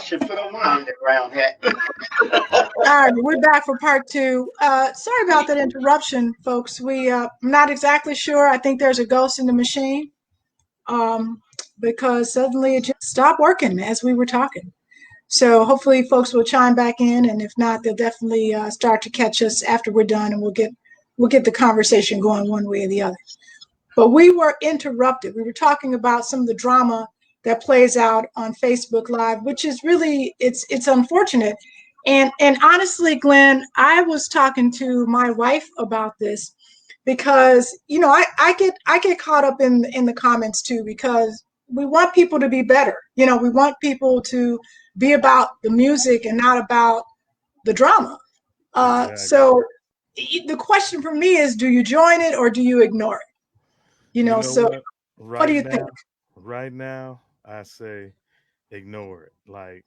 should put on my underground hat. All right, we're back for part two. Sorry about that interruption, folks. I'm not exactly sure. I think there's a ghost in the machine because suddenly it just stopped working as we were talking. So hopefully folks will chime back in, and if not, they'll definitely start to catch us after we're done, and we'll get the conversation going one way or the other. But we were interrupted. We were talking about some of the drama that plays out on Facebook Live, which is really it's unfortunate. And honestly, Glenn, I was talking to my wife about this because I get caught up in the comments too, because we want people to be better. We want people to be about the music and not about the drama. Exactly. So the question for me is, do you join it or do you ignore it? So what? what do you think? Right now, I say ignore it. Like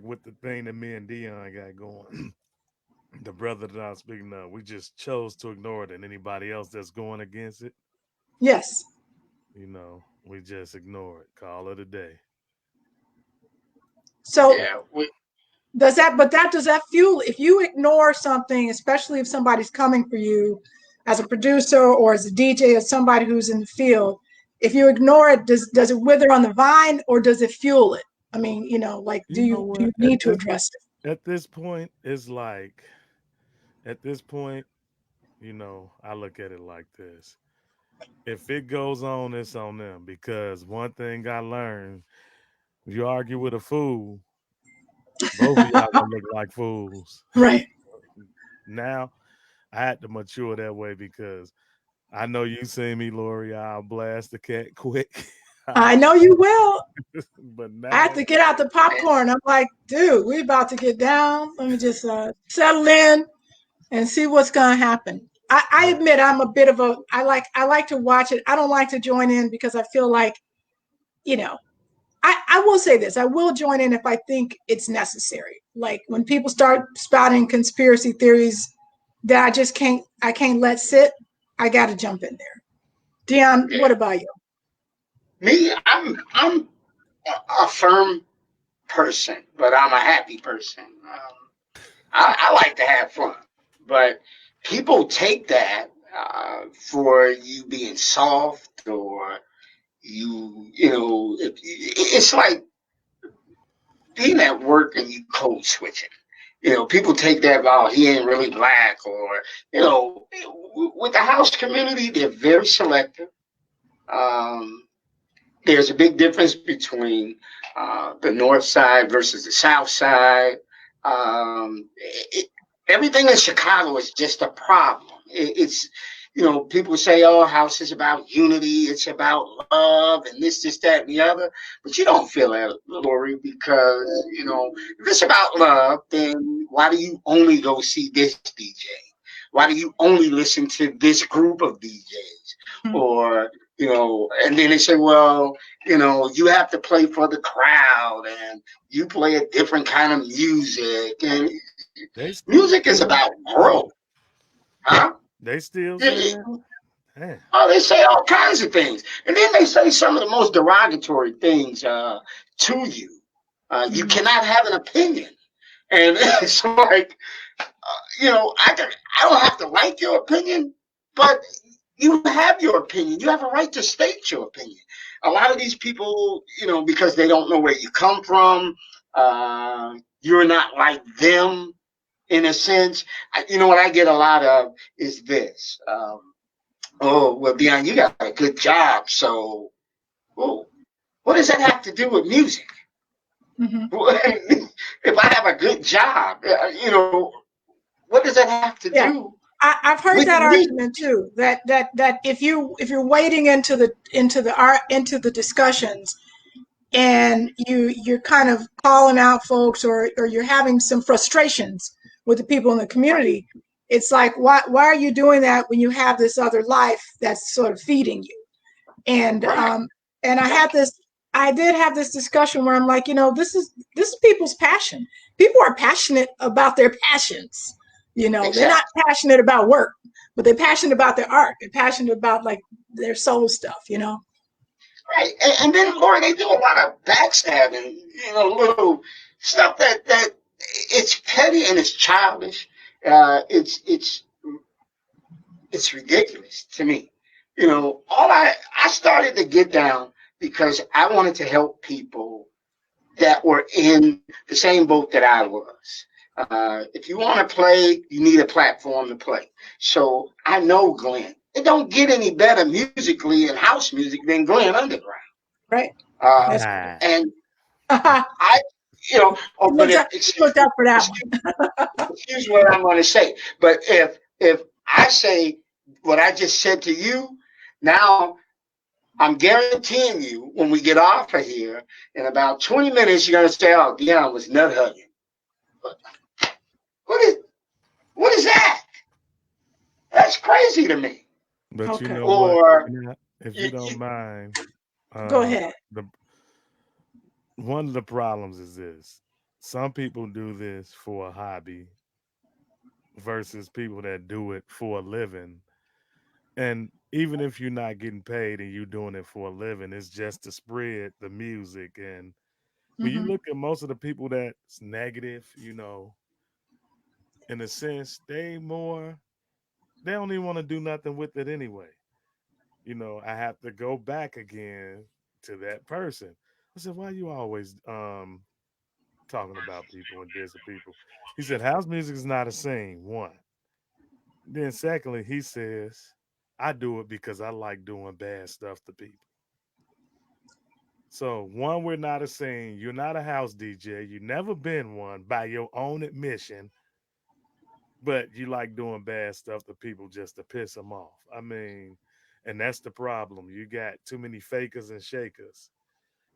with the thing that me and Dion got going, the brother that I'm speaking of, we just chose to ignore it, and anybody else that's going against it, Yes. we just ignore it. Call it a day. So Yeah, does that fuel, if you ignore something, especially if somebody's coming for you as a producer or as a DJ or somebody who's in the field, if you ignore it, does it wither on the vine or does it fuel it? I mean, do You know you what? need to address it? At this point, it's like at this point, I look at it like this. If it goes on, it's on them. Because one thing I learned, if you argue with a fool, both of y'all gonna look like fools. Right. Now I had to mature that way because I know you see me, Lori. I'll blast the cat quick. I know you will. But I have now, to get out the popcorn. I'm like, dude, we about to get down. Let me just settle in and see what's gonna happen. I admit I'm a bit of I like to watch it. I don't like to join in because I feel like, I will say this. I will join in if I think it's necessary. Like when people start spouting conspiracy theories that I can't let sit, I gotta jump in there. Dion, yeah. what about you? Me, I'm a firm person, but I'm a happy person. I like to have fun, but people take that for you being soft or it's like being at work and you code switching. People take that, oh, he ain't really black, or with the house community, they're very selective. Um, there's a big difference between the north side versus the south side. Everything in Chicago is just a problem. It's people say, oh, house is about unity, it's about love, and this, that, and the other. But you don't feel that, Lori, because if it's about love, then why do you only go see this DJ? Why do you only listen to this group of DJs? Or and then they say, well, you have to play for the crowd and you play a different kind of music. And they still music is about growth. Huh? they still say that. Oh, they say all kinds of things. And then they say some of the most derogatory things to you. You cannot have an opinion. And it's like, I don't have to like your opinion, but you have your opinion. You have a right to state your opinion. A lot of these people, because they don't know where you come from, you're not like them in a sense. What I get a lot of is this. Oh, well, Dion, you got a good job. So, well, what does that have to do with music? Mm-hmm. If I have a good job, what does that have to do? I've heard that argument too. That if you're wading into the discussions and you're kind of calling out folks or you're having some frustrations with the people in the community, it's like why are you doing that when you have this other life that's sort of feeding you? And I did have this discussion where I'm like, this is people's passion. People are passionate about their passions. Exactly. They're not passionate about work, but they're passionate about their art. They're passionate about like their soul stuff. Right. And then, Lori, they do a lot of backstabbing, little stuff that it's petty and it's childish. It's ridiculous to me. All I started to get down because I wanted to help people that were in the same boat that I was. If you want to play, you need a platform to play. So I know Glenn. It don't get any better musically in house music than Glenn Underground. Right. And I, but looked out for that excuse what I'm going to say. But if I say what I just said to you, now I'm guaranteeing you when we get off of here, in about 20 minutes, you're going to say, oh, Dion was nut hugging. What is that? That's crazy to me. But Okay. you know Or what? If you don't mind, Go ahead. One of the problems is this. Some people do this for a hobby versus people that do it for a living. And even if you're not getting paid and you're doing it for a living, it's just to spread the music. And when you look at most of the people that's negative, in a sense, they don't even want to do nothing with it anyway. I have to go back again to that person. I said, why you always talking about people and dissing people? He said, house music is not a scene, one. Then secondly, he says, I do it because I like doing bad stuff to people. So one, we're not a scene. You're not a house DJ. You've never been one by your own admission, but you like doing bad stuff to people just to piss them off. I mean, and that's the problem. You got too many fakers and shakers.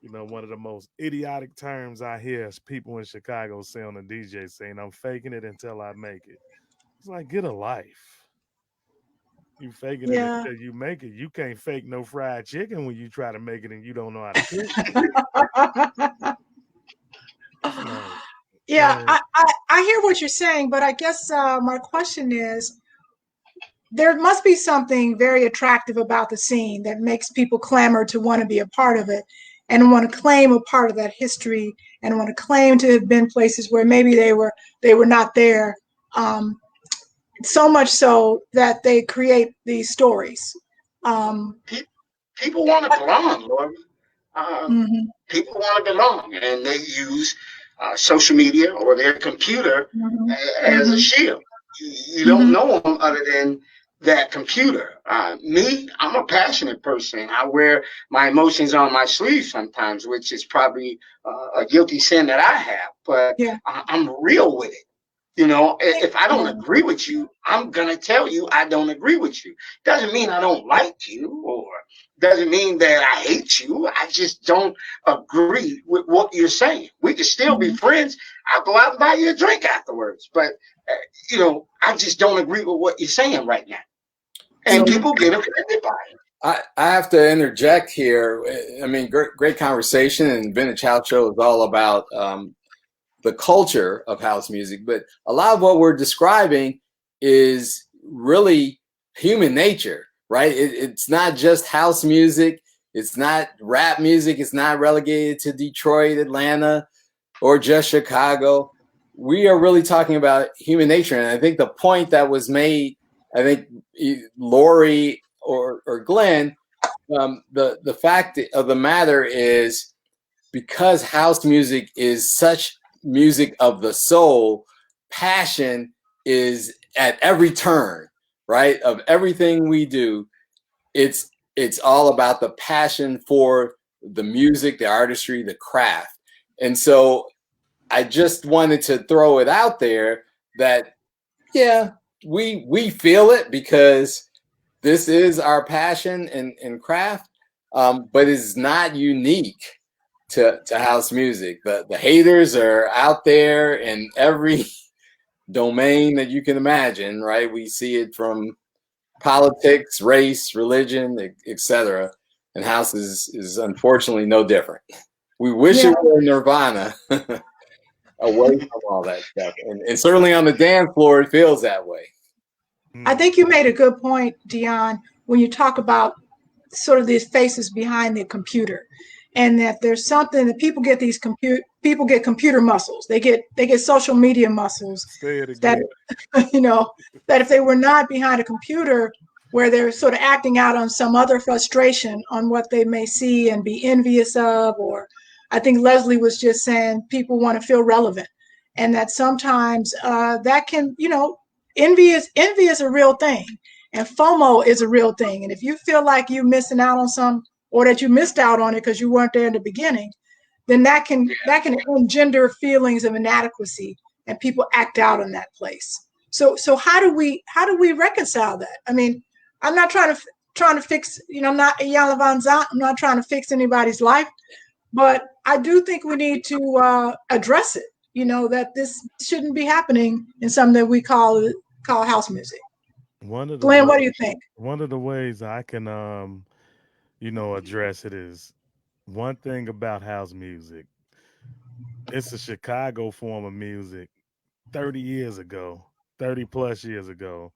One of the most idiotic terms I hear is people in Chicago say on the DJ saying, I'm faking it until I make it. It's like, get a life. You faking it Yeah. until you make it. You can't fake no fried chicken when you try to make it and you don't know how to cook. Like, Yeah, man, I hear what you're saying, but I guess my question is, there must be something very attractive about the scene that makes people clamor to want to be a part of it and want to claim a part of that history and want to claim to have been places where maybe they were not there. So much so that they create these stories. people want to belong, Lori. Mm-hmm, People want to belong, and they use social media or their computer mm-hmm, as a mm-hmm, shield. You don't mm-hmm. know them other than that computer. Me, I'm a passionate person. I wear my emotions on my sleeve sometimes, which is probably a guilty sin that I have, but Yeah, I'm real with it. If I don't yeah, agree with you, I'm going to tell you I don't agree with you. Doesn't mean I don't like you, or doesn't mean that I hate you. I just don't agree with what you're saying. We can still be mm-hmm. friends. I'll go out and buy you a drink afterwards. But, I just don't agree with what you're saying right now. And So, people get offended by it. I have to interject here. I mean, great conversation, and Vintage Child Show is all about the culture of house music, but a lot of what we're describing is really human nature, right? It's not just house music. It's not rap music. It's not relegated to Detroit, Atlanta, or just Chicago. We are really talking about human nature. And I think the point that was made, I think Lori or Glenn, the fact of the matter is, because house music is such music of the soul, passion is at every turn, right? Of everything we do, it's all about the passion for the music, the artistry, the craft. And so I just wanted to throw it out there that, yeah, we feel it because this is our passion and craft, but it's not unique to house music. The haters are out there in every domain that you can imagine, right? We see it from politics, race, religion, etc. And house is unfortunately no different. We wish yeah, it were Nirvana, away from all that stuff. And certainly on the dance floor, it feels that way. I think you made a good point, Dion, when you talk about sort of these faces behind the computer, and that there's something that people get people get computer muscles. They get social media muscles Say it that again. you know, that if they were not behind a computer where they're sort of acting out on some other frustration on what they may see and be envious of, or I think Leslie was just saying people want to feel relevant, and that sometimes that can, envy is a real thing, and FOMO is a real thing. And if you feel like you're missing out on some, or that you missed out on it because you weren't there in the beginning, then that can engender feelings of inadequacy, and people act out in that place. So how do we reconcile that? I mean, I'm not trying to fix, I'm not Iyanla Vanzant. I'm not trying to fix anybody's life, but I do think we need to address it. That this shouldn't be happening in something that we call house music. One of the Glenn, what do ways you think? one of the ways I can address it is one thing about house music. It's a Chicago form of music 30 years ago, 30 plus years ago,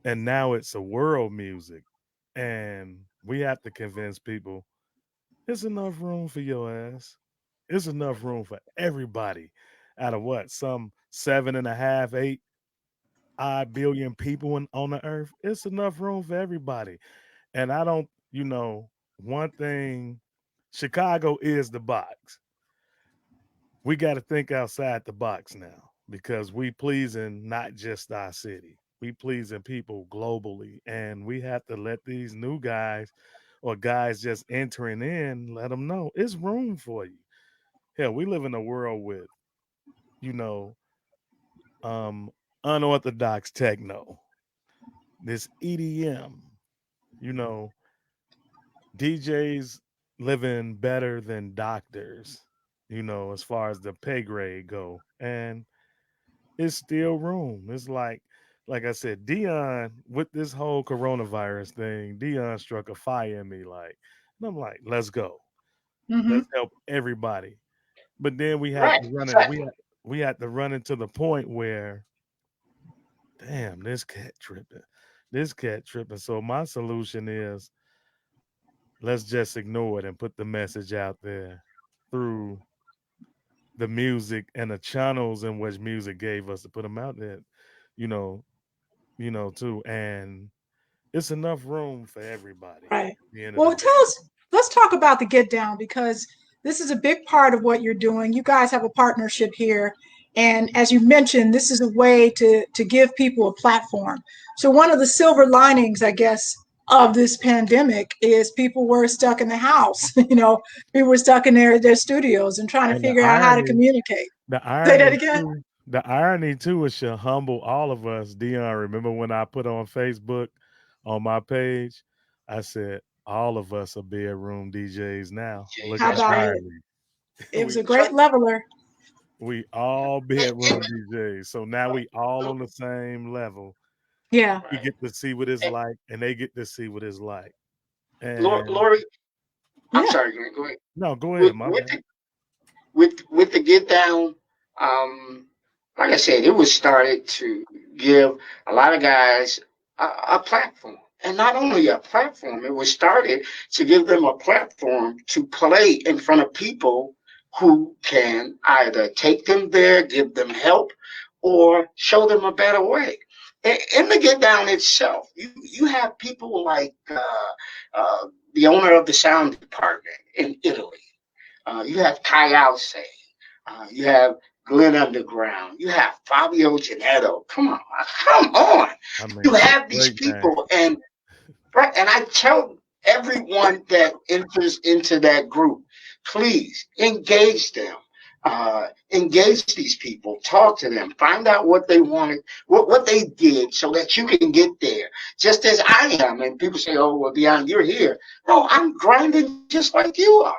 and now it's a world music. And we have to convince people there's enough room for your ass. There's enough room for everybody. Out of what? Some 7.5, 8 odd billion people on the earth. It's enough room for everybody. And I don't, one thing, Chicago is the box. We got to think outside the box now because we pleasing not just our city. We pleasing people globally, and we have to let these new guys or guys just entering in let them know it's room for you. Hell, we live in a world with you know um unorthodox techno, this EDM, you know DJs living better than doctors, as far as the pay grade go, and it's still room. It's like I said, Dion with this whole coronavirus thing, Dion struck a fire in me. And I'm like, let's go, Mm-hmm. let's help everybody. But then we had Right, to run it. exactly. We had to run into the point where, damn, this cat tripping. So my solution is let's just ignore it and put the message out there through the music and the channels in which music gave us to put them out there, you know, too. And it's enough room for everybody Right. at the end of the Well, day. let's talk about the Get Down, because this is a big part of what you're doing. You guys have a partnership here. And as you mentioned, this is a way to give people a platform. So one of the silver linings, I guess, of this pandemic is people were stuck in the house. People were stuck in their studios and trying to And the figure out how to irony, communicate. the Say that irony again. too, the irony too is should humble all of us. Dion, remember when I put on Facebook on my page, I said all of us are bedroom DJs now. Look How at the That's about right. it? irony. It was we a That's right. great leveler. we all And, bedroom DJs. So now we all on the same level. Yeah. We right. get to see what it's And, like, and they get to see what it's like. And Lori, I'm Yeah. sorry, go ahead. no, go ahead, With my with bad. the with the get down, um, like I said, it was started to give a lot of guys a platform. And not only a platform, it was started to give them a platform to play in front of people who can either take them there, give them help, or show them a better way. In the get down itself, you have people like the owner of the sound department in Italy. You have Kai Alce. You have Glenn Underground. You have Fabio Janetto. Come on, come on. I You mean, have these great game. people, and right, and I tell everyone that enters into that group, please engage them. Engage these people, talk to them, find out what they wanted, what they did, so that you can get there. Just as I am, and people say, "Oh, well, Dion, you're here." No, I'm grinding just like you are.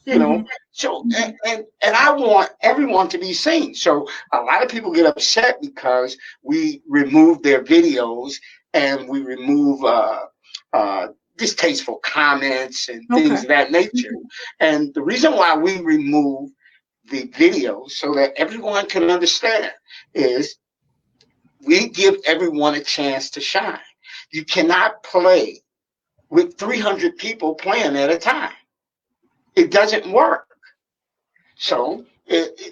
You Hmm. know, so and I want everyone to be seen. So a lot of people get upset because we remove their videos and we remove uh, distasteful comments and things Okay. of that nature. And the reason why we remove the videos so that everyone can understand is we give everyone a chance to shine. You cannot play with 300 people playing at a time. It doesn't work. So,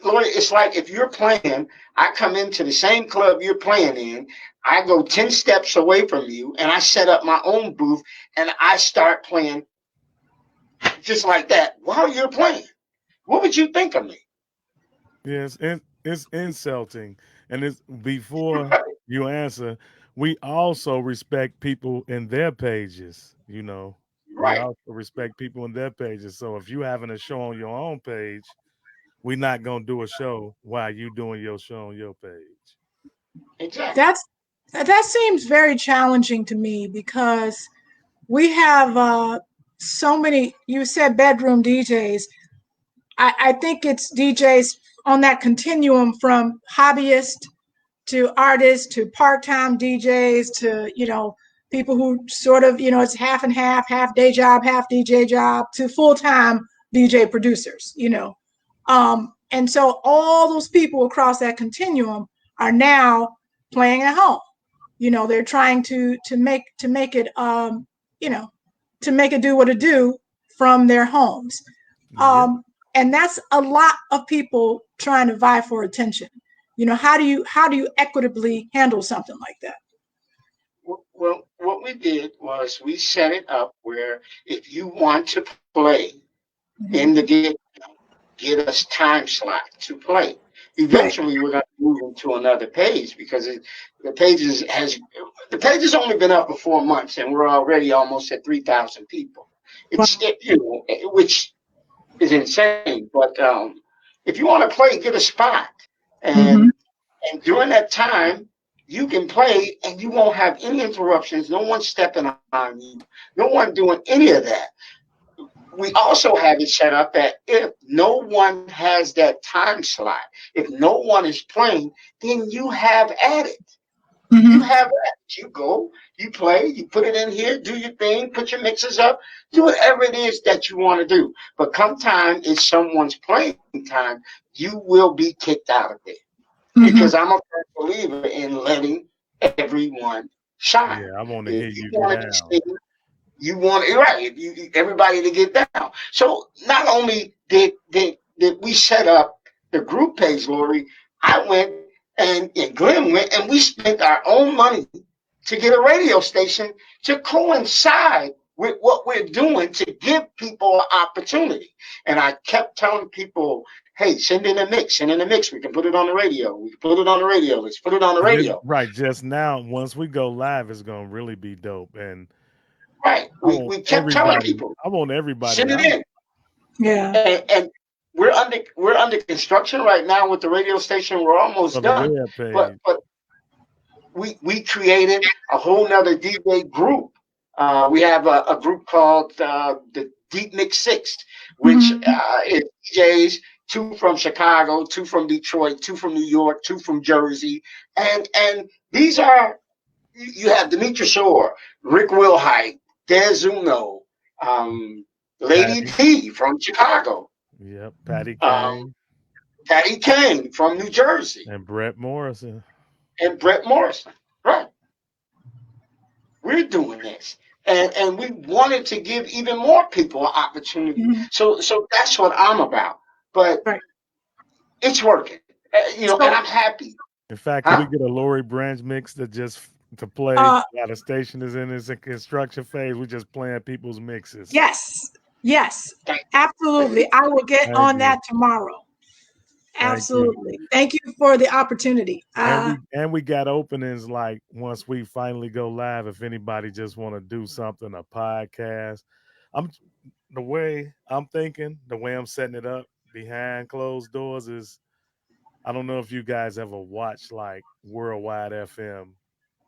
Lord, it's like if you're playing, I come into the same club you're playing in, I go 10 steps away from you, and I set up my own booth, and I start playing just like that while you're playing. What would you think of me? Yes, it's insulting. And it's before you answer, we also respect people in their pages, you know. We Right, also respect people in their pages. So if you having a show on your own page, we're not gonna do a show while you doing your show on your page. exactly. That's that seems very challenging to me because we have so many. You said bedroom DJs. I think it's DJs on that continuum from hobbyist to artists to part-time DJs to people who sort of it's half and half day job, half DJ job to full-time DJ producers. And so all those people across that continuum are now playing at home. They're trying to make it you know to make it do what it do from their homes. Yep. And that's a lot of people trying to vie for attention. How do you equitably handle something like that? Well, what we did was we set it up where if you want to play in Mhm. the get us time slot to play. Right. Eventually, we're going to move into another page because the page has only been up for 4 months, and we're already almost at 3,000 people. Which is insane. But if you want to play, get a spot, Mm-hmm. and during that time, you can play, and you won't have any interruptions. No one stepping on you. No one doing any of that. We also have it set up that if no one has that time slot, if no one is playing, then you have at it. You Mm-hmm. have at it. You go, you play, you put it in here, do your thing, put your mixes up, do whatever it is that you want to do. But come time it's someone's playing time, you will be kicked out of there. Mm-hmm. Because I'm a firm believer in letting everyone shine. Yeah, I want to If hear you you want to be down. seen, you want it right. Everybody to get down. So not only did we set up the group page, Lori, I went and Glenn went and we spent our own money to get a radio station to coincide with what we're doing to give people an opportunity. And I kept telling people, hey, send in a mix, send in a mix. We can put it on the radio. We can put it on the radio. Let's put it on the And then radio. right just now, once we go live, it's gonna really be dope. And Right. I want We kept telling everybody, people, I want everybody. send it in. Yeah. And we're under construction right now with the radio station. We're For almost the done. web But page. we created a whole nother DJ group. We have a group called the Deep Mix Six, which Mm-hmm. is DJs, two from Chicago, two from Detroit, two from New York, two from Jersey, and these are you have Demetra Shore, Rick Wilhite, Des Uno, um, Lady Patty. T from Chicago, Yep. Patty um, Kane Patty Kane from New Jersey, and Brett Morrison. and Brett Morrison. Right. We're doing this. And we wanted to give even more people an opportunity. Mm-hmm. So that's what I'm about. But Right. it's working. And So, I'm happy. In fact, can we Huh? get a Lori Branch mix that just to play uh, while the station is in its construction phase? We're just playing people's mixes. yes, yes, Thank, thank absolutely. you. I will get Thank on you. that tomorrow. Thank you. Absolutely. Thank you for the opportunity. And we got openings like once we finally go live. If anybody just want to do something, a podcast. I'm the way I'm thinking, the way I'm setting it up behind closed doors is I don't know if you guys ever watch like Worldwide FM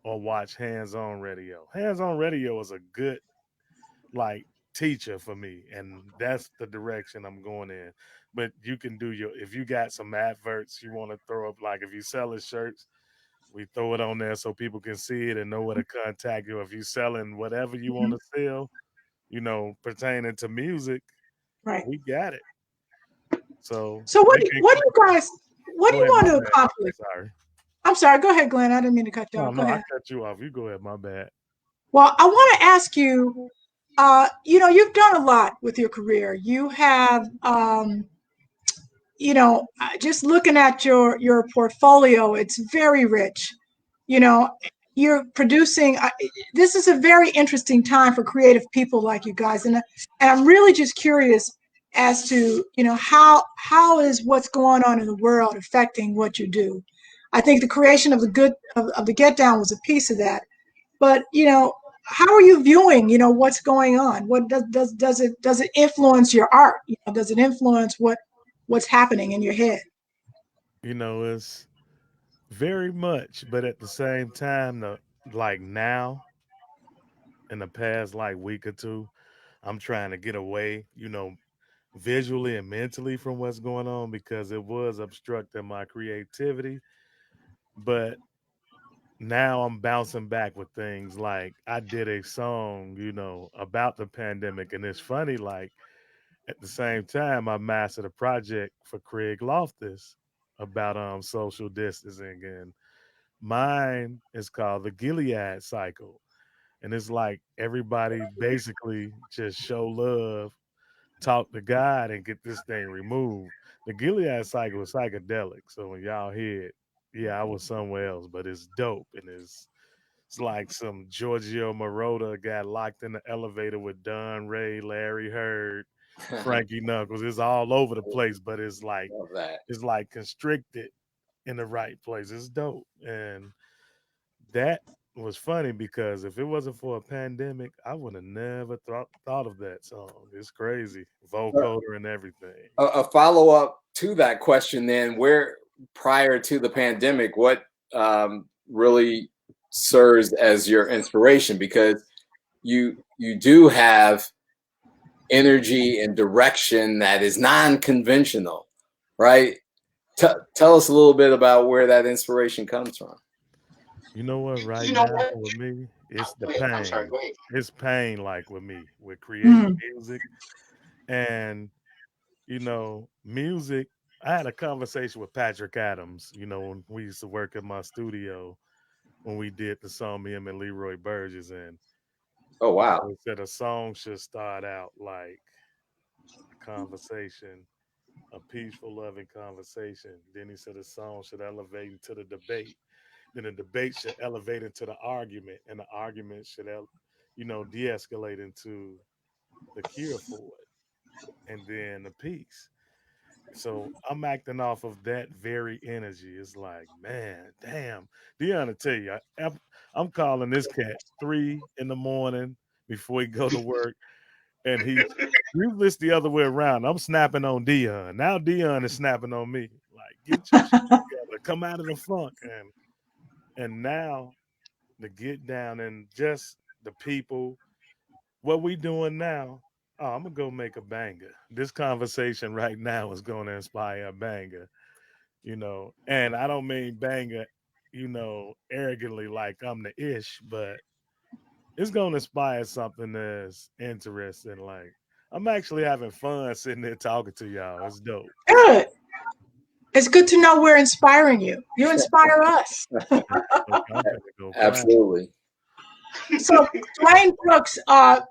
or watch Hands On Radio. Hands On Radio is a good like teacher for me, and that's the direction I'm going in. But you can do your if you got some adverts you want to throw up, like if you selling shirts, we throw it on there so people can see it and know where to contact you. If you selling whatever you want Mhm. to sell, pertaining to music, Right. we got it. So So what they do can what do you guys what do go you ahead. want My to bad. accomplish? Sorry. I'm sorry. Go ahead, Glenn. I didn't mean to cut you No, off. Go no, I ahead. cut you off. You go ahead. My bad. Well, I want to ask you. you've done a lot with your career. You have, just looking at your portfolio, it's very rich. You know, you're producing. This is a very interesting time for creative people like you guys, and I'm really just curious as to how is what's going on in the world affecting what you do. I think the creation of the Get Down was a piece of that, but how are you viewing what's going on? What does it influence your art? Does it influence what's happening in your head? It's very much, but at the same time, like now, in the past like week or two, I'm trying to get away, visually and mentally from what's going on because it was obstructing my creativity. But now I'm bouncing back with things like I did a song, about the pandemic. And it's funny, like at the same time, I mastered a project for Craig Loftus about social distancing. And mine is called the Gilead Cycle. And it's like everybody basically just show love, talk to God, and get this thing removed. The Gilead Cycle is psychedelic. So when y'all hear it, yeah, I was somewhere else, but it's dope. And it's like some Giorgio Moroder got locked in the elevator with Don Ray, Larry Heard, Frankie Knuckles. It's all over the place, but Love that. it's like constricted in the right place. It's dope. And that was funny because if it wasn't for a pandemic, I would have never thought of that song. It's crazy. Vocoder and everything. A follow up to that question, then, where prior to the pandemic, what really serves as your inspiration? Because you do have energy and direction that is non-conventional, right? Tell us a little bit about where that inspiration comes from. You know what? Right You know now what? with me, it's the Go ahead. I'm sorry. pain. Go ahead. It's pain, like with me, with creating Mhm. music. And music. I had a conversation with Patrick Adams, when we used to work in my studio when we did the song, me, him, and Leroy Burgess. And Oh wow. he said a song should start out like a conversation, a peaceful, loving conversation. Then he said a song should elevate into the debate. Then the debate should elevate into the argument, and the argument should, de escalate into the cure for it, and then the peace. So I'm acting off of that very energy. It's like, man, damn. Dion, to tell you, I'm calling this cat 3 in the morning before he go to work, and he's usually it's the other way around. I'm snapping on Dion. Now Dion is snapping on me. Like, get your shit together, come out of the funk, and now the get down and just the people. What we doing now? Oh, I'm gonna go make a banger. This conversation right now is gonna inspire a banger. And I don't mean banger, arrogantly like I'm the ish, but it's gonna inspire something that's interesting. Like I'm actually having fun sitting there talking to y'all. It's dope. Good. It's good to know we're inspiring you. You inspire us. Okay, I'm gonna go clown. Absolutely. So Dwayne Brooks,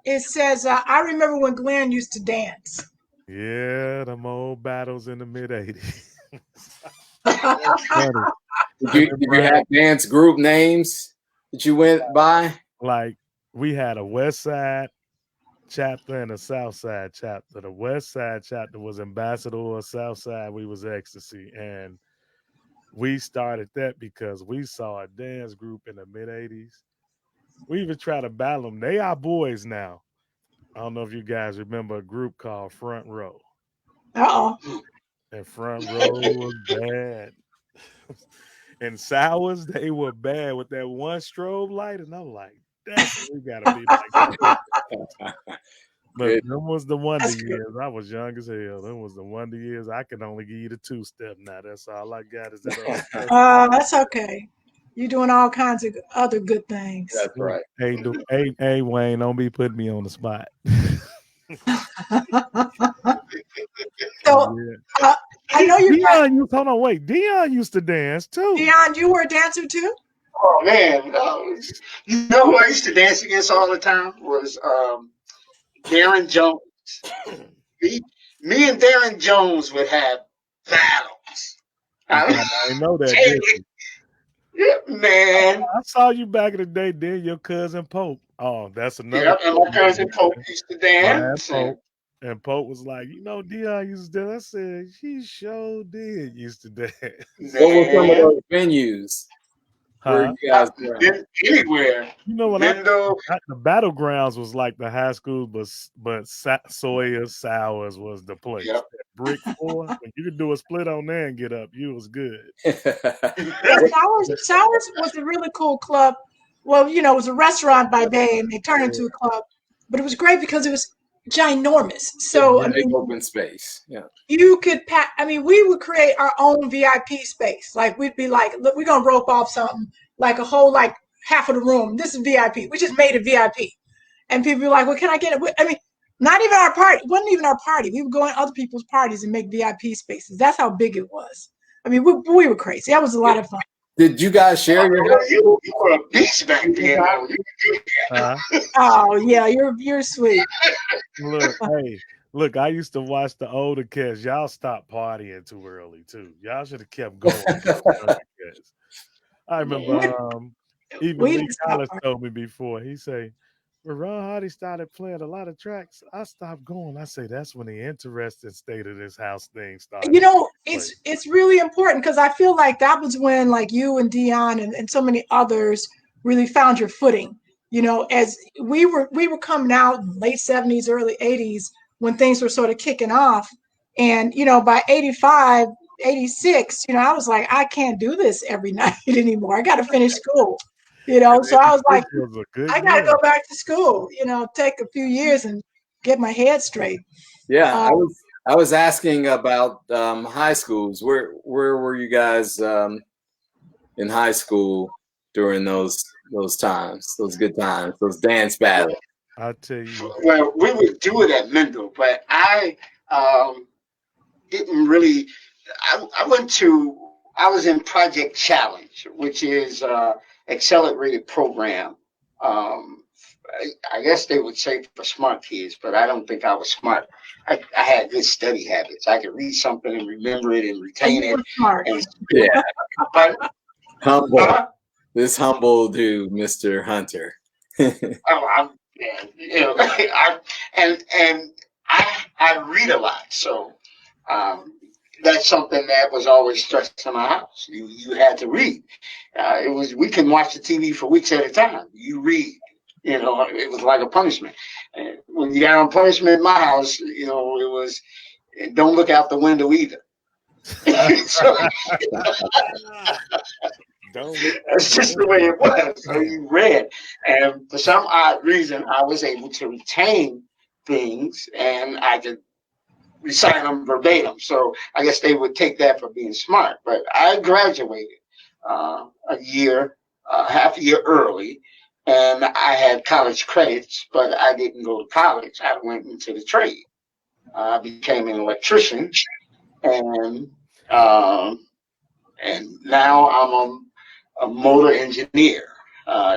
it says, I remember when Glenn used to dance. Yeah, them old battles in the mid '80s. That's Oh, funny. Did you have dance group names that you went by? Like we had a West Side chapter and a South Side chapter. The West Side chapter was Ambassador, South Side we was Ecstasy, and we started that because we saw a dance group in the mid '80s. We even tried to battle them. They are boys now. I don't know if you guys remember a group called Front Row. And Front Row was bad. And Sours, they were bad with that one strobe light. And I'm like, that's what we gotta be like. But Good. them was the wonder that's good. years. I was young as hell. Them was the wonder years. I can only give you the 2-step now. That's all I got is that old That's okay. You're doing all kinds of other good things. That's right. Hey, Wayne, don't be putting me on the spot. So Yeah. I know you got Hold on, wait. Dion used to dance too. Dion. You were a dancer too. Oh man, you know who I used to dance against all the time was Darren Jones. Me and Darren Jones would have battles. I I didn't know that, tell did you, you? man. I saw you back in the day, then your cousin Pope. Oh, that's another Yep, and my cousin Pope cousin. used to Man, dance. And Pope. And Pope was like, Dion used to dance. I said, she sure did used to dance. What were some of man, those venues where Huh? you guys were? anywhere. You know what Lindo, the battlegrounds was like the high school, but Sawyer Sowers was the place. yep. That brick floor, when you could do a split on there and get up, you was good. Yeah, Sours was a really cool club. Well, it was a restaurant by day and they turned into a club, but it was great because it was ginormous. So, I Yeah. Big mean, open space. Yeah. you could pack, I mean, we would create our own VIP space. Like, we'd be like, look, we're going to rope off something, like a whole, like half of the room. This is VIP. We just made it VIP. And people be like, well, can I get it? I mean, not even our party. It wasn't even our party. We would go in other people's parties and make VIP spaces. That's how big it was. I mean, we were crazy. That was a lot of fun. Did you guys share your house? You were a beast back then. Though. Huh? Oh yeah, you're sweet. Look, I used to watch the older cats. Y'all stopped partying too early too. Y'all should have kept going. I remember even We Lee didn't stop Collins partying. told me before. He say, when Ron Hardy started playing a lot of tracks, I stopped going. I say that's when the interesting state of this house thing started. It's really important because I feel like that was when like you and Dion and so many others really found your footing. As we were coming out in late 70s, early 80s when things were sort of kicking off. And by 85, 86, I was like, I can't do this every night anymore. I got to finish school. So I was like, was a good I got to year. go back to school, take a few years and get my head straight. Yeah, I was asking about high schools. Where were you guys in high school during those times, those good times, those dance battles? I tell you, Well, we would do it at Mendel, but I didn't really. I was in Project Challenge, which is accelerated program. Um, I guess they would say for smart kids, but I don't think I was smart. I had good study habits. I could read something and remember it and retain You it. were smart. And Yeah, but humble. This humble dude, Mr. Hunter. I read a lot, so um, that's something that was always stressed in my house. You had to read. We couldn't watch the TV for weeks at a time. You read. It was like a punishment. And when you got on punishment in my house, it was don't look out the window either. So that's just the way it was. So you read, and for some odd reason, I was able to retain things, and I could recite them verbatim. So I guess they would take that for being smart. But I graduated half a year early, and I had college credits, but I didn't go to college. I went into the trade. I became an electrician, and now I'm a motor engineer.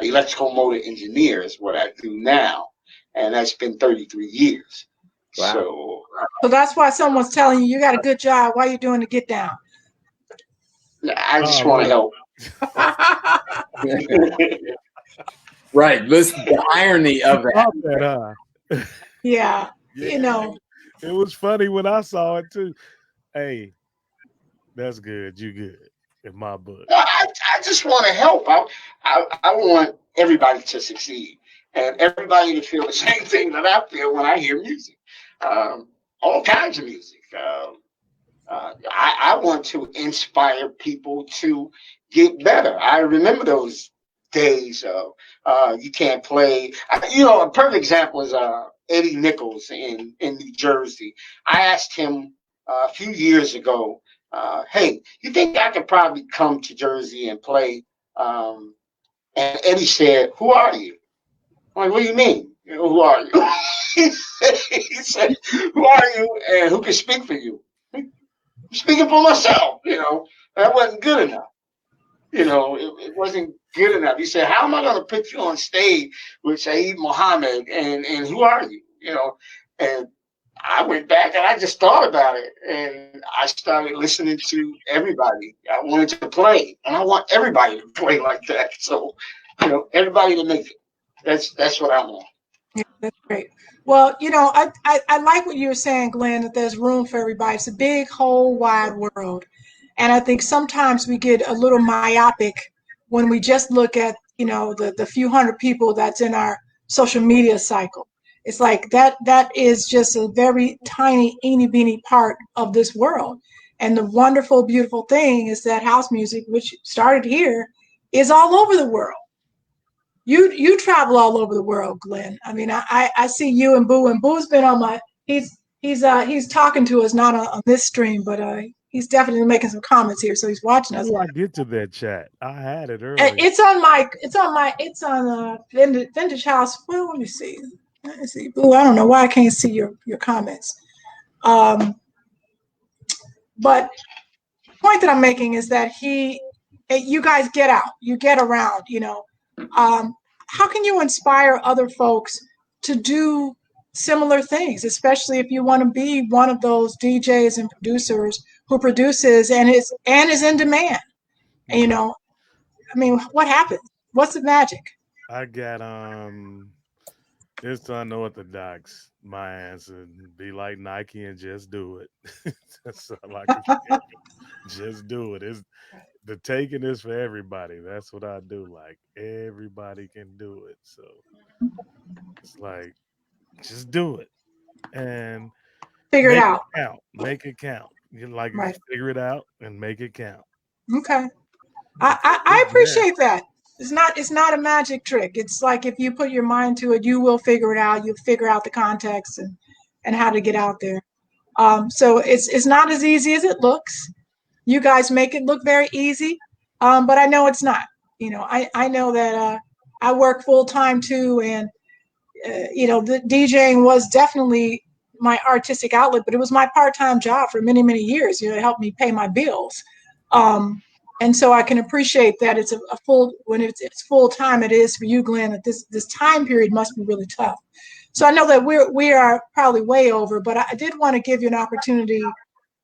Electrical motor engineer is what I do now, and that's been 33 years. Wow. So that's why someone's telling you got a good job. Why are you doing the get down? I just want to help. Right. Listen, the irony of that. Yeah. It was funny when I saw it too. Hey, that's good. You good in my book. I just want to help. I want everybody to succeed and everybody to feel the same thing that I feel when I hear music. All kinds of music. I want to inspire people to get better. I remember those days of you can't play. A perfect example is Eddie Nichols in New Jersey. I asked him a few years ago, hey, you think I could probably come to Jersey and play? And Eddie said, who are you? I'm like, what do you mean? Who are you? he said, who are you and who can speak for you? Speaking for myself, that wasn't good enough. It wasn't good enough. He said, how am I going to put you on stage with Saeed Muhammad and who are you? And I went back and I just thought about it, and I started listening to everybody. I wanted to play, and I want everybody to play like that. So, everybody to make it. That's what I want. Yeah, that's great. Well, I like what you were saying, Glenn, that there's room for everybody. It's a big, whole, wide world. And I think sometimes we get a little myopic when we just look at, the few hundred people that's in our social media cycle. It's like that is just a very tiny, eeny beeny part of this world. And the wonderful, beautiful thing is that house music, which started here, is all over the world. You travel all over the world, Glenn. I mean, I see you and Boo, and Boo's been on my he's talking to us, not on this stream, but he's definitely making some comments here, so he's watching How us. do I get to that chat? I had it earlier. It's on vintage house. Well, let me see. Boo. I don't know why I can't see your comments. Um, but point that I'm making is that you guys get out, you get around, Um, how can you inspire other folks to do similar things, especially if you want to be one of those DJs and producers who produces and is in demand? And, Yeah, I mean, what happens? What's the magic? I got it's unorthodox. My answer be like Nike and just do it. That's all I can tell you. Just do it. It's the taking is for everybody. That's what I do. Like everybody can do it. So it's like just do it and Figure it make it out. count. Make it count. You like Right. figure it out and make it count Okay. because I it's there. appreciate that. It's not a magic trick. It's like if you put your mind to it, you will figure it out. You'll figure out the context and how to get out there. So it's not as easy as it looks. You guys make it look very easy, but I know it's not. I know that I work full time too, and the DJing was definitely my artistic outlet, but it was my part time job for many many years. It helped me pay my bills, um, and so I can appreciate that it's a full when it's full time. It is for you, Glenn. That this time period must be really tough. So I know that we are probably way over, but I did want to give you an opportunity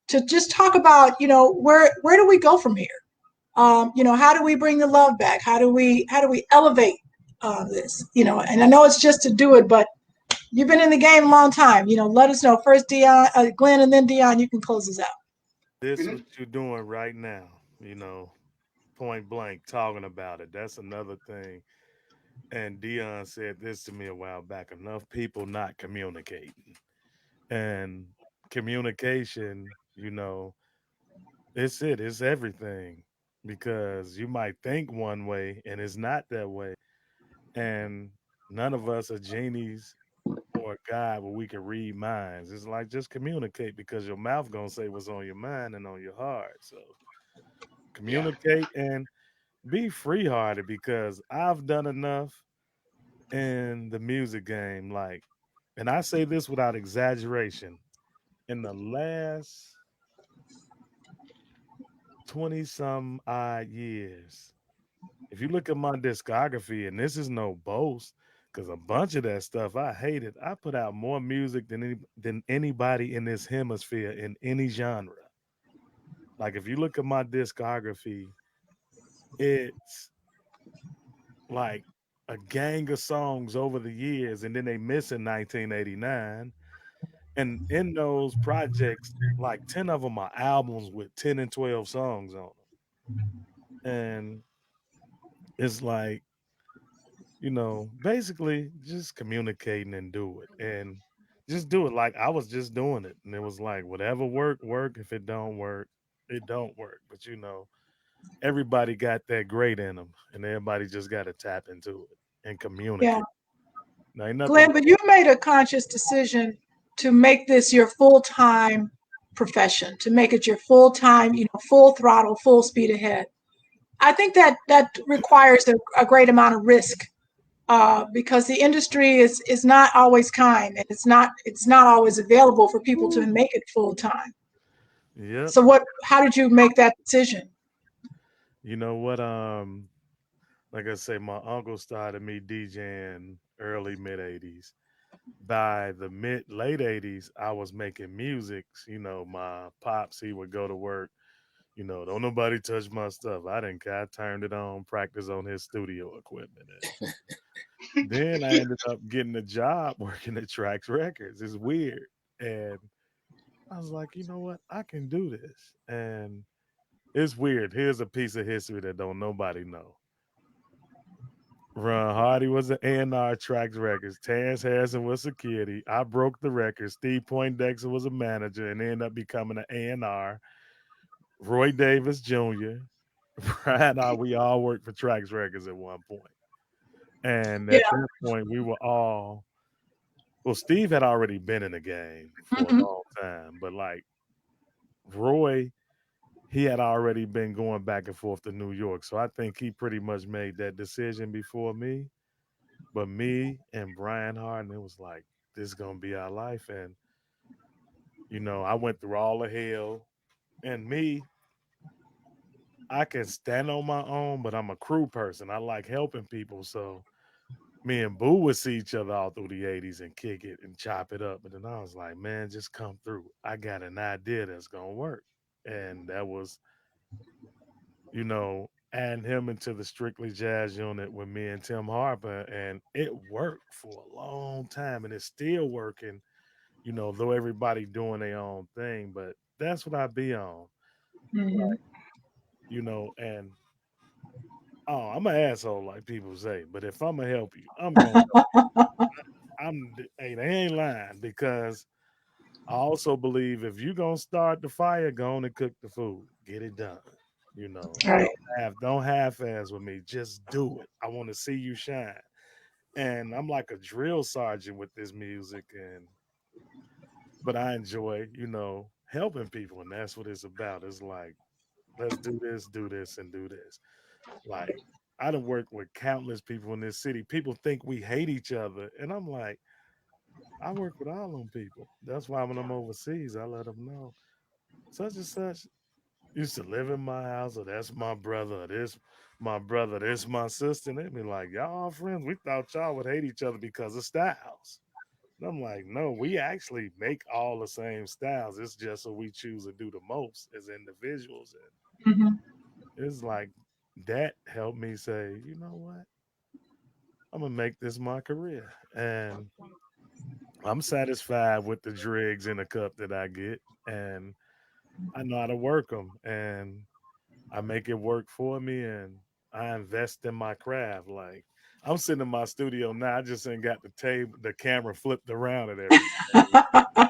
to just talk about, where do we go from here? How do we bring the love back? How do we elevate this? And I know it's just to do it, but you've been in the game a long time. Let us know first, Dion, Glenn, and then Dion. You can close this out. This what Mhm. you're doing right now. Point blank talking about it. That's another thing. And Dion said this to me a while back. Enough people not communicating. And communication, it's everything. Because you might think one way and it's not that way. And none of us are genies or a God where we can read minds. It's like just communicate because your mouth gonna say what's on your mind and on your heart. So Yeah. communicate and be free hearted because I've done enough in the music game. Like, and I say this without exaggeration. In the last 20 some odd years, if you look at my discography, and this is no boast, because a bunch of that stuff I hated, I put out more music than anybody in this hemisphere in any genre. Like if you look at my discography, it's like a gang of songs over the years, and then they miss in 1989. And in those projects, like 10 of them are albums with 10 and 12 songs on them. And it's like, basically just communicating and do it. And just do it. Like I was just doing it. And it was like, whatever work. If it don't work, it don't work. But everybody got that great in them. And everybody just got to tap into it and Yeah, communicate. Now, ain't nothing Glenn, wrong. but you made a conscious decision to make this your full time profession, to make it your full time, full throttle, full speed ahead. I think that requires a great amount of risk, because the industry is not always kind, and it's not always available for people to make it full time. Yep. So how did you make that decision? You know what? Like I say, my uncle started me DJing early mid '80s, by the late 80s, I was making music. My pops, he would go to work. Don't nobody touch my stuff. I didn't care. I turned it on, practice on his studio equipment. And then I ended up getting a job working at Trax Records. It's weird. And I was like, you know what? I can do this. And it's weird. Here's a piece of history that don't nobody know. Ron Hardy was an A&R Trax Records. Terrence Harrison was security. I broke the record. Steve Poindexter was a manager and ended up becoming an A&R. Roy Davis Jr., Brian, we all worked for Trax Records at one point. And Yeah. at that point, we were all, well, Steve had already been in the game for a Hmm. long time, but like Roy, he had already been going back and forth to New York. So I think he pretty much made that decision before me. But me and Brian Harden, it was like, this is going to be our life. And, I went through all the hell. And me, I can stand on my own, but I'm a crew person. I like helping people. So me and Boo would see each other all through the 80s and kick it and chop it up. And then I was like, man, just come through. I got an idea that's going to work. And that was, adding him into the Strictly Jazz unit with me and Tim Harper. And it worked for a long time. And it's still working, though everybody doing their own thing. But that's what I be on. Hmm. And oh, I'm an asshole, like people say. But if I'm gonna help you, I'm gonna help. Hey, they ain't lying because I also believe if you gonna start the fire, go on and cook the food, get it done. Right. Don't half-ass with me. Just do it. I want to see you shine. And I'm like a drill sergeant with this music, but I enjoy, helping people, and that's what it's about. It's like, let's do this, and do this. Like, I done worked with countless people in this city. People think we hate each other, and I'm like, I work with all them people. That's why when I'm overseas, I let them know such and such used to live in my house, or that's my brother, or this my brother, this my sister. And they be like, y'all all friends. We thought y'all would hate each other because of styles. And I'm like, no, we actually make all the same styles. It's just so we choose to do the most as individuals. Hmm. And it's like that helped me say, you know what? I'm gonna make this my career. And I'm satisfied with the dregs in the cup that I get. And I know how to work them. And I make it work for me, and I invest in my craft. Like I'm sitting in my studio now. I just ain't got the camera flipped around at every day.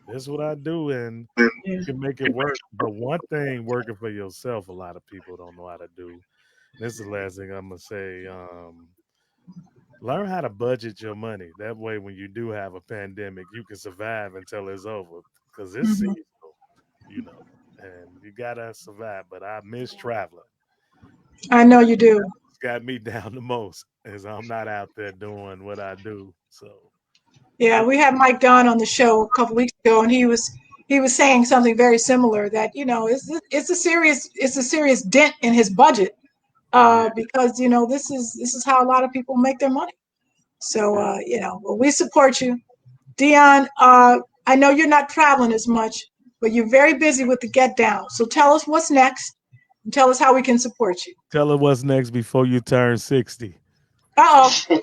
That's what I do, and Yeah. you can make it work. But one thing working for yourself, a lot of people don't know how to do. This is the last thing I'm gonna say. Learn how to budget your money. That way, when you do have a pandemic, you can survive until it's over. Because it's Hmm. seasonal, you know, and you gotta survive. But I miss traveling. I know you do. It's got me down the most is I'm not out there doing what I do. So Yeah, we had Mike Dunn on the show a couple weeks ago, and he was saying something very similar that it's a serious dent in his budget yeah, because this is how a lot of people make their money. So yeah. well, we support you, Dion. I know you're not traveling as much, but you're very busy with the Get Down. So tell us what's next, and tell us how we can support you. Tell her what's next before you turn 60. Uh oh.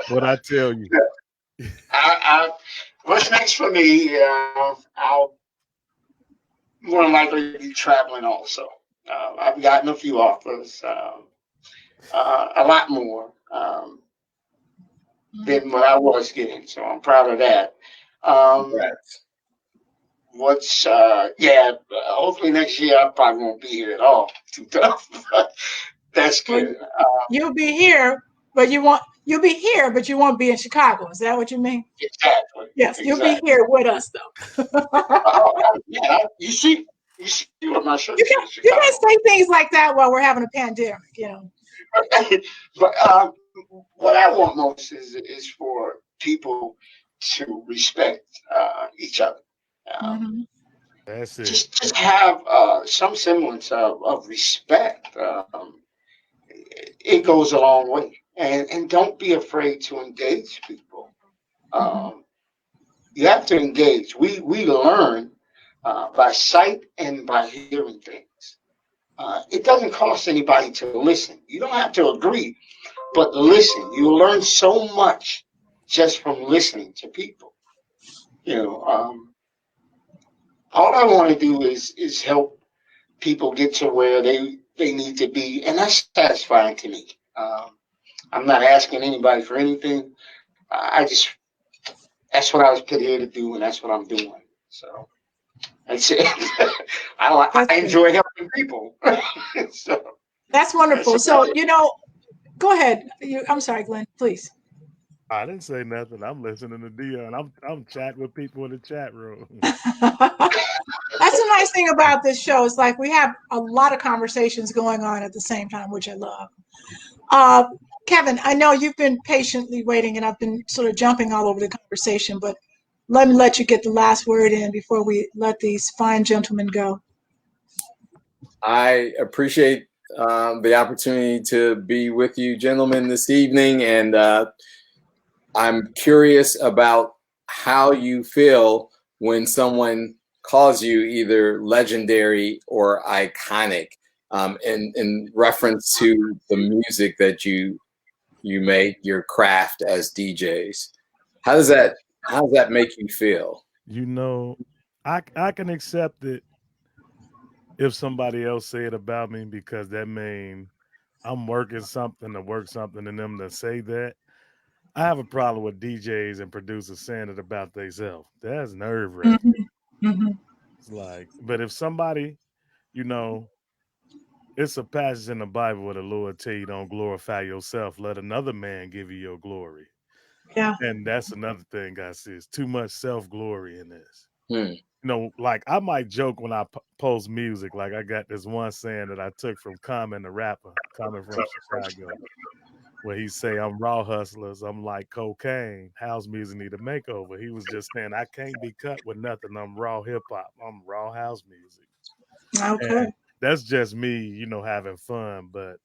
What I tell you. What's next for me? I'll more than likely be traveling also. I've gotten a few offers, a lot more than what I was getting, so I'm proud of that. Um, Congrats. yeah, hopefully next year I probably won't be here at all. Too tough, but that's Well, good. you'll be here, but you'll be here, but you won't be in Chicago. Is that what you mean? Exactly, Yes, you'll be exactly. here with us though. Yeah, you see what my shirt You says, can you Chicago. can say things like that while we're having a pandemic. But what I want most is for people to respect each other. Um, Hmm. That's it. just have some semblance of respect. It goes a long way. and don't be afraid to engage people. Mhm. Um, you have to engage. We learn by sight and by hearing things. It doesn't cost anybody to listen. You don't have to agree, but listen. You'll learn so much just from listening to people. You know, all I want to do is help people get to where they need to be, and that's satisfying to me. I'm not asking anybody for anything. I just that's what I was put here to do, and that's what I'm doing. So that's it. I That's good. enjoy helping people. So That's that's wonderful. about So, it. go ahead. I'm sorry, Glenn, please. I didn't say nothing. I'm listening to Dion. I'm chatting with people in the chat room. That's the nice thing about this show. It's like we have a lot of conversations going on at the same time, which I love. Uh, Kevin, I know you've been patiently waiting, and I've been sort of jumping all over the conversation, but let me let you get the last word in before we let these fine gentlemen go. I appreciate the opportunity to be with you, gentlemen, this evening, and I'm curious about how you feel when someone calls you either legendary or iconic, in reference to the music that you make, your craft as DJs. How does that make you feel? You know, I can accept it if somebody else say it about me because that mean I'm working something to work something in them to say that. I have a problem with DJs and producers saying it about themselves. That's nerve wracking. Hmm. Hmm. It's like, but if somebody, you know, it's a passage in the Bible where the Lord tell you don't glorify yourself, let another man give you your glory. Yeah. And that's another thing I see is too much self glory in this. Hmm. Like I might joke when I post music. Like I got this one saying that I took from Common, the rapper, coming from Chicago, where he say, "I'm raw hustlers. I'm like cocaine. House music need a makeover." He was just saying, "I can't be cut with nothing. I'm raw hip hop. I'm raw house music." Okay. And that's just me, having fun. But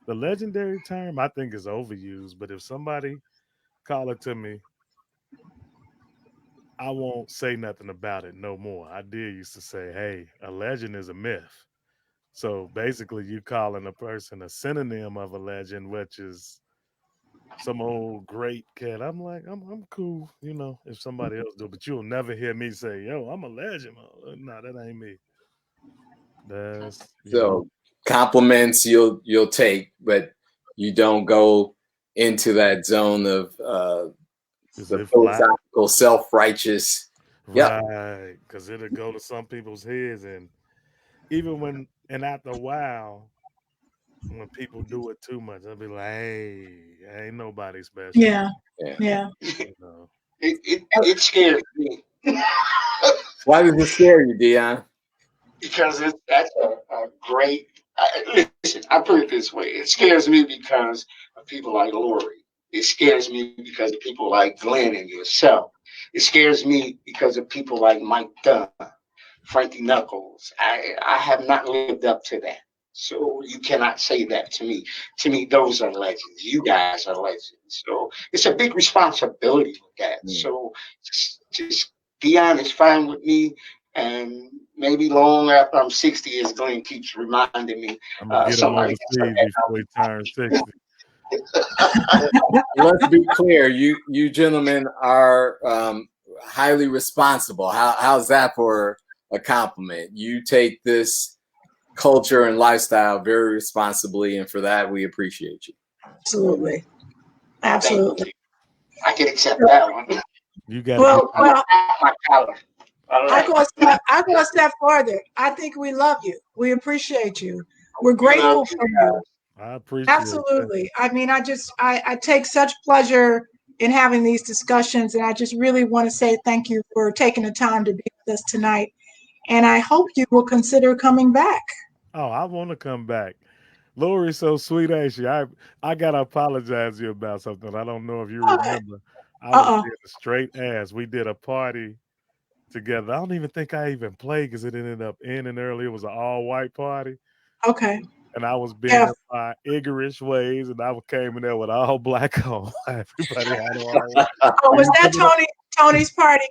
the legendary term, I think, is overused. But if somebody call it to me, I won't say nothing about it no more. I did used to say, "Hey, a legend is a myth." So basically, you calling a person a synonym of a legend, which is some old great cat. I'm like, I'm cool, if somebody else do, but you'll never hear me say, "Yo, I'm a legend." No, that ain't me. That's So compliments you'll take, but you don't go into that zone of is the it fly? philosophical, self-righteous. Yep. Right, because it'll go to some people's heads, and even and after a while, when people do it too much, I'll be like, "Hey, ain't nobody special," Yeah. Yeah. Yeah. you know. It scares me Why does it scare you, Dion? because that's a great. Listen, I put it this way: it scares me because of people like Lori. It scares me because of people like Glenn and yourself. It scares me because of people like Mike Dunn, Frankie Knuckles. I have not lived up to that. So you cannot say that to me. To me, those are legends. You guys are legends. So it's a big responsibility with that. Hmm. So just Dion is fine with me. And maybe long after I'm 60, as Glenn keeps reminding me, I'm gonna get him somebody can say overseas before he turns 60. Let's be clear. You gentlemen are highly responsible. How's that for a compliment? You take this culture and lifestyle very responsibly, and for that we appreciate you. Absolutely. thank Absolutely. you. I can accept that one. You got to get Well, I'm this. going well, to pass my collar. All I'll right. go I'll go a step farther. I think we love you. We appreciate you. We're We love grateful you for you. guys. I appreciate that. Absolutely. I mean, I take such pleasure in having these discussions, and I just really want to say thank you for taking the time to be with us tonight. And I hope you will consider coming back. Oh, I want to come back. Lori's so sweet, ain't she? I gotta apologize to you about something. I don't know if you Okay. remember. I was Uh-oh. being a straight ass. We did a party together. I don't even think I even played because it ended up ending early. It was an all white party. Okay. and I was being Yeah. my Iggerish ways, and I came in there with all black on. Everybody had all white. Oh, was You that remember Tony's party?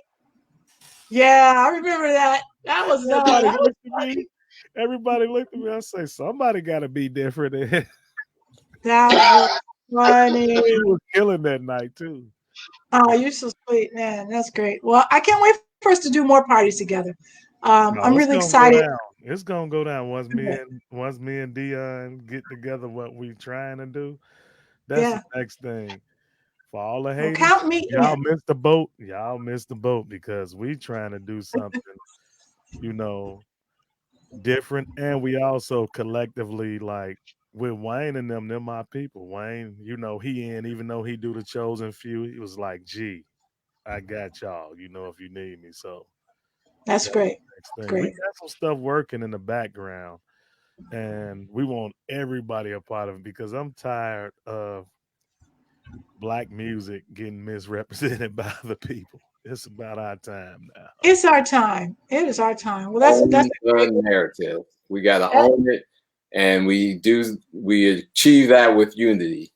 Yeah, I remember that. That was everybody that was looked at me. Everybody looked at me. I say, somebody got to be different. that was funny. You was killing that night too. Oh, you're so sweet, man. That's great. Well, I can't wait for us to do more parties together. I'm No, it's really gonna go excited. down. It's gonna go down once me and Dion get together. What we trying to do? That's the Yeah. next thing. For all the Well, haters, count me y'all in. missed the boat. Y'all missed the boat because we trying to do something, you know, different, and we also collectively like with Wayne and them my people. Wayne, he in even though he do the chosen few, he was like, "Gee, I got y'all. If you need me." So That's that's great. the next thing. We Great. got some stuff working in the background, and we want everybody a part of it because I'm tired of black music getting misrepresented by the people. It's about our time now. It's our time. It is our time. Well, that's Own a great. the narrative. We got to That, own it, and we achieve that with unity.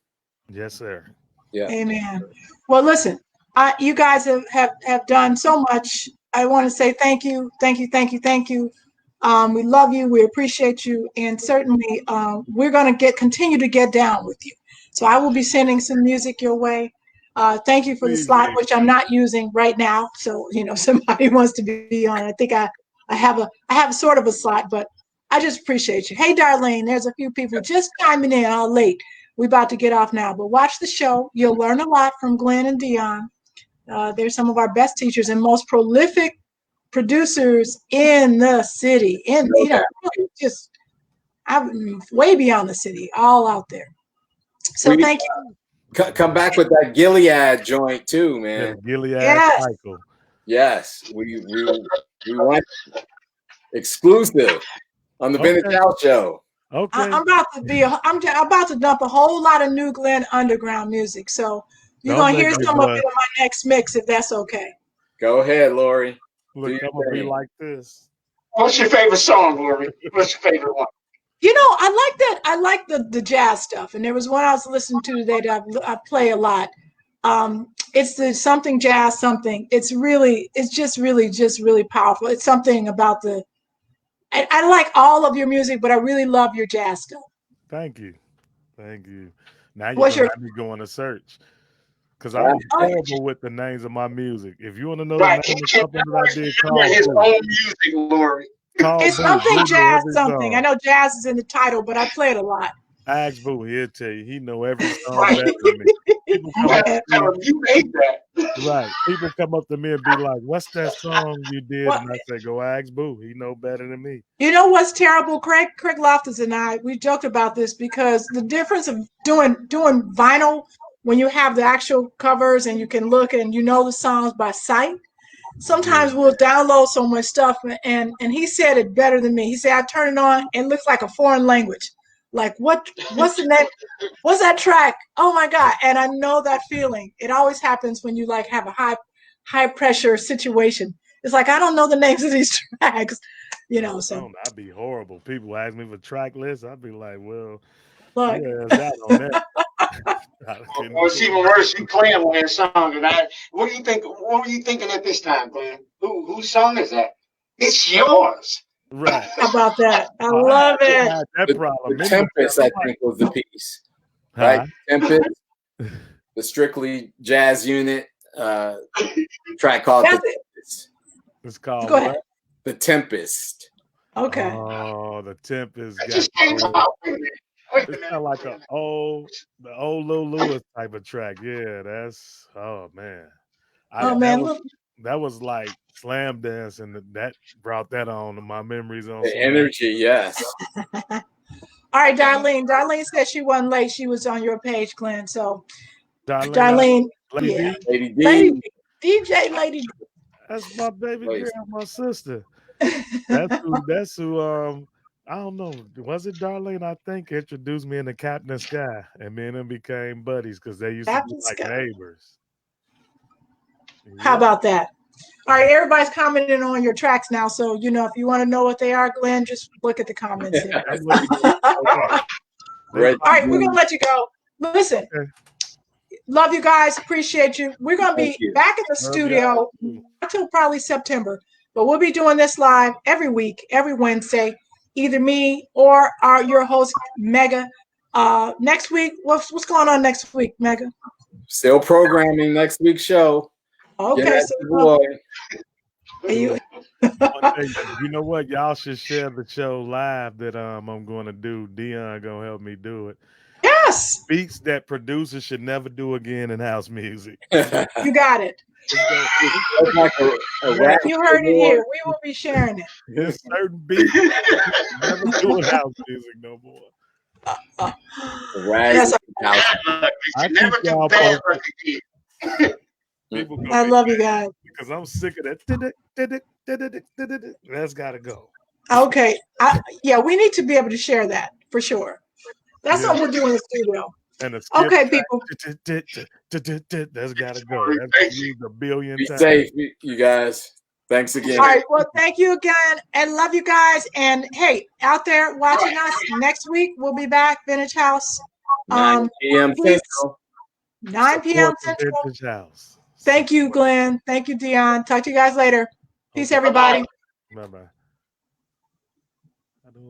Yes, sir. Yeah. amen. Well, listen, you guys have done so much. I want to say thank you, thank you, thank you, thank you. We love you. We appreciate you, and certainly we're going to continue to get down with you. So I will be sending some music your way. Thank you for the Please slot, do. which I'm not using right now. So somebody wants to be on. I think I have sort of a slot, but I just appreciate you. Hey, Darlene, there's a few people just chiming in all late. We're about to get off now, but watch the show. You'll learn a lot from Glenn and Dion. They're some of our best teachers and most prolific producers in the city. No doubt. Really just I'm way beyond the city, all out there. So We thank you. come back with that Gilead joint too, Yeah, man. the Gilead Yes, cycle. Yes, we want exclusive on the Ben and Okay. Chow show. Okay. I'm about to I'm about to dump a whole lot of new Glenn Underground music. So you're Don't gonna make hear me some of blush. it in my next mix if that's okay. Go ahead, Lori. Do Look, your I'm gonna be thing. like this. What's your favorite song, Lori? What's your favorite one? I like that. I like the jazz stuff. And there was one I was listening to today that I play a lot. It's the something jazz something. It's just really powerful. It's something about I like all of your music, but I really love your jazz stuff. Thank you. Thank you. Now you're What's gonna your have me go on a search. Because Yeah. I'm oh, horrible with the names of my music. If you want to know the Right. He name of can something that I never did, remember call his Boo. own music, Lori. Call it's Boo. something Boo know jazz every something. I song. know jazz is in the title, but I play it a lot. Ask Boo, he'll tell you. He know every song Right. better than me. People You come have up to to tell me, him you made that. right. People come up to me and be like, "What's that song you did?" Well, And I say, "Go ask Boo. He know better than me." you know what's terrible? Craig Loftus and I we joked about this because the difference of doing vinyl when you have the actual covers and you can look and the songs by sight. Yeah. Sometimes we'll download so much stuff and he said it better than me. He said I turn it on, it looks like a foreign language. Like what's the name? What's that track? Oh my God. And I know that feeling. It always happens when you like have a high pressure situation. It's like I don't know the names of these tracks, I so don't. I'd be horrible. People ask me for track lists. I'd be like, "Well, look. who else out on that?" I couldn't Or do it's even worse, you playing one of his songs, and what do you think? What were you thinking at this time, Glenn? Whose song is that? It's yours. it. Right. How about that? I Oh, love it. I had that The problem many times. Tempest, I think, was the piece, right? Huh? Tempest, the strictly jazz unit track called That's The it. Tempest. It's called Go ahead. what? The Tempest. Okay. Oh, the Tempest That got just came me. out. Wait a minute. Wait a It's minute. kind of like the old Lil Lewis type of track. Yeah, that's oh man. I Oh that man, was look. that was like slam dance, and that brought that on to my memories on The some level. energy, yes. All right, Darlene. Darlene said she wasn't late. She was on your page, Glenn. So Darlene, Darlene, Lady yeah. D, Lady Lady D. DJ Lady that's my baby girl, Please. my sister. D. That's who. I don't know. Was it Darlene? I think introduced me in the Captain Sky, and me and them became buddies because they used to be Captain like Scott. neighbors. How Yep. about that? All right, everybody's commenting on your tracks now. So, you know, if you want to know what they are, Glenn, just look at the comments here. I'm looking at it. Okay. Red All right, we're going to let you go. Listen, Okay. love you guys. Appreciate you. We're going to Thank be you. back in the Love studio y'all too. until probably September. But we'll be doing this live every week, every Wednesday. Either me or your host, Mega. Next week, what's going on next week, Mega? Still programming next week's show. Get Okay, at so your boy. you, Hey, you know what? Y'all should share the show live that I'm going to do. Dion gonna help me do it. yes, Beats that producers should never do again in house music. you got it. It's like a rap You heard it award. here. We will be sharing it. There's certain beats never do in house music no more. Rag Yes, house. We I should never keep do y'all bad posted. work again. People I gonna love be you guys. because I'm sick of that. That's gotta go. Okay, yeah, we need to be able to share that for sure. That's what we're doing in the studio. And the skip Okay, people. that's gotta go. That's Thank you. used a billion Be times. safe, you guys. Thanks again. All right. Well, thank you again, and love you guys. And hey, out there watching us next week, we'll be back. Vintage House. 9 p.m. Please, Central. 9 p.m. Support the Central. Vintage House. Thank you, Glenn. Thank you, Dion. Talk to you guys later. Peace, Okay. everybody. Bye bye.